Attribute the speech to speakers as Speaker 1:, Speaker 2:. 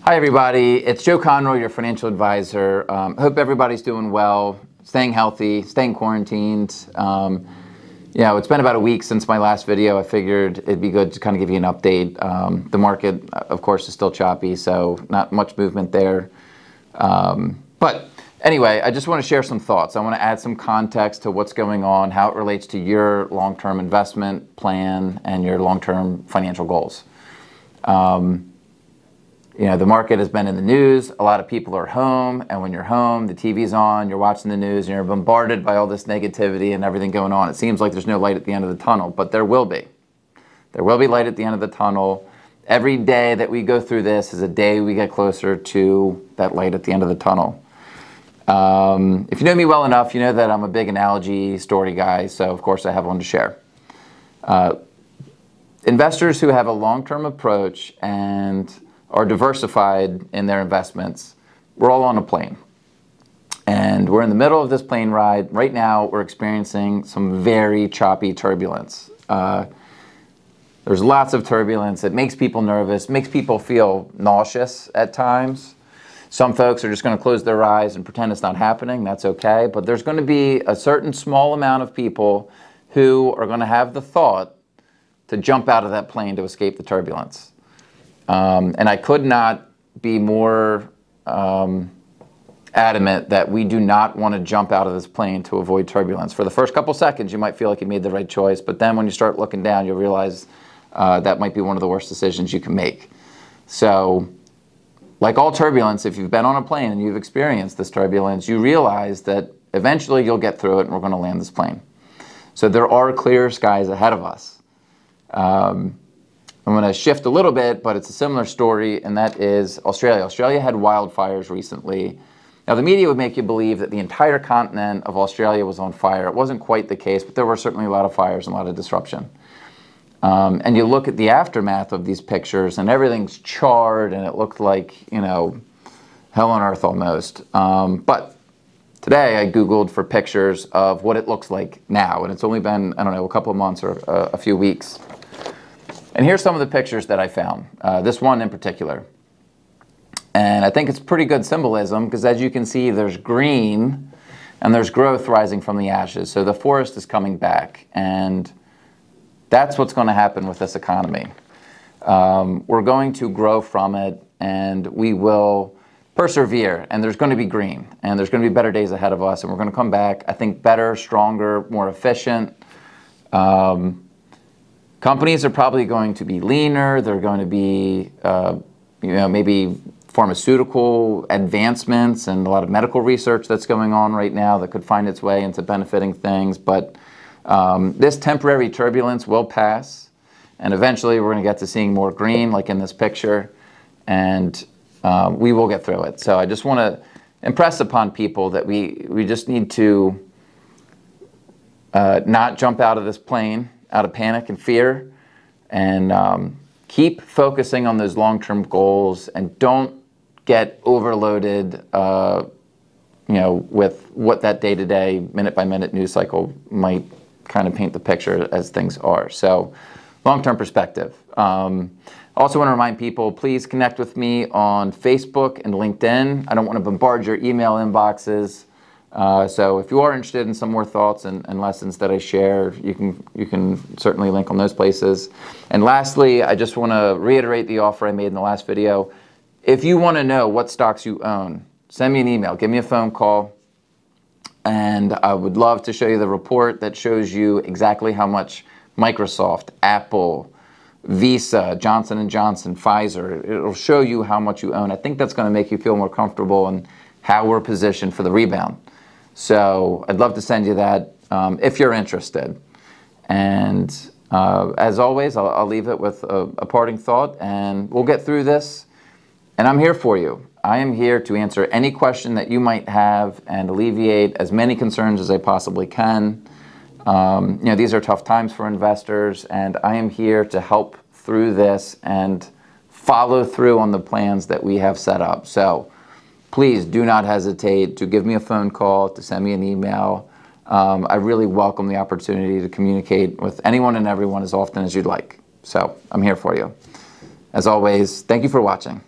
Speaker 1: Hi everybody, it's Joe Conroy, your financial advisor. Hope everybody's doing well, staying healthy, staying quarantined. It's been about a week since my last video. I figured it'd be good to kind of give you an update. The market, of course, is still choppy, so not much movement there. But anyway, I just want to share some thoughts. I want to add some context to what's going on, how it relates to your long-term investment plan and your long-term financial goals. The market has been in the news. A lot of people are home, and when you're home, the TV's on, you're watching the news, and you're bombarded by all this negativity and everything going on. It seems like there's no light at the end of the tunnel, but there will be. There will be light at the end of the tunnel. Every day that we go through this is a day we get closer to that light at the end of the tunnel. If you know me well enough, you know that I'm a big analogy story guy, so of course I have one to share. Investors who have a long-term approach and are diversified in their investments, we're all on a plane. And we're in the middle of this plane ride. Right now, we're experiencing some very choppy turbulence. There's lots of turbulence. It makes people nervous, makes people feel nauseous at times. Some folks are just going to close their eyes and pretend it's not happening. That's okay. But there's going to be a certain small amount of people who are going to have the thought to jump out of that plane to escape the turbulence. And I could not be more adamant that we do not want to jump out of this plane to avoid turbulence. For the first couple seconds, you might feel like you made the right choice, but then when you start looking down, you'll realize that might be one of the worst decisions you can make. So, like all turbulence, if you've been on a plane and you've experienced this turbulence, you realize that eventually you'll get through it and we're going to land this plane. So there are clear skies ahead of us. I'm going to shift a little bit, but it's a similar story, and that is Australia. Australia had wildfires recently. Now, the media would make you believe that the entire continent of Australia was on fire. It wasn't quite the case, but there were certainly a lot of fires and a lot of disruption. And you look at the aftermath of these pictures, and everything's charred, and it looked like, hell on earth almost. But today I Googled for pictures of what it looks like now, and it's only been, a couple of months or a few weeks. And here's some of the pictures that I found, this one in particular. And I think it's pretty good symbolism because as you can see, there's green and there's growth rising from the ashes. So the forest is coming back, and that's what's going to happen with this economy. We're going to grow from it, and we will persevere, and there's going to be green, and there's going to be better days ahead of us, and we're going to come back, I think, better, stronger, more efficient. Companies are probably going to be leaner. They're going to be, maybe pharmaceutical advancements and a lot of medical research that's going on right now that could find its way into benefiting things. But this temporary turbulence will pass, and eventually we're going to get to seeing more green, like in this picture, and we will get through it. So I just want to impress upon people that we just need to not jump out of this plane out of panic and fear, and keep focusing on those long-term goals, and don't get overloaded with what that day-to-day, minute-by-minute news cycle might kind of paint the picture as things are. So long-term perspective. Also want to remind people, please connect with me on Facebook and LinkedIn. I don't want to bombard your email inboxes. So if you are interested in some more thoughts and lessons that I share, you can certainly link on those places. And lastly, I just want to reiterate the offer I made in the last video. If you want to know what stocks you own, send me an email, give me a phone call, and I would love to show you the report that shows you exactly how much Microsoft, Apple, Visa, Johnson & Johnson, Pfizer, it'll show you how much you own. I think that's going to make you feel more comfortable in how we're positioned for the rebound. So I'd love to send you that if you're interested. And as always, I'll leave it with a parting thought, and we'll get through this. And I'm here for you. I am here to answer any question that you might have and alleviate as many concerns as I possibly can. These are tough times for investors, and I am here to help through this and follow through on the plans that we have set up. So please do not hesitate to give me a phone call, to send me an email. I really welcome the opportunity to communicate with anyone and everyone as often as you'd like. So I'm here for you. As always, thank you for watching.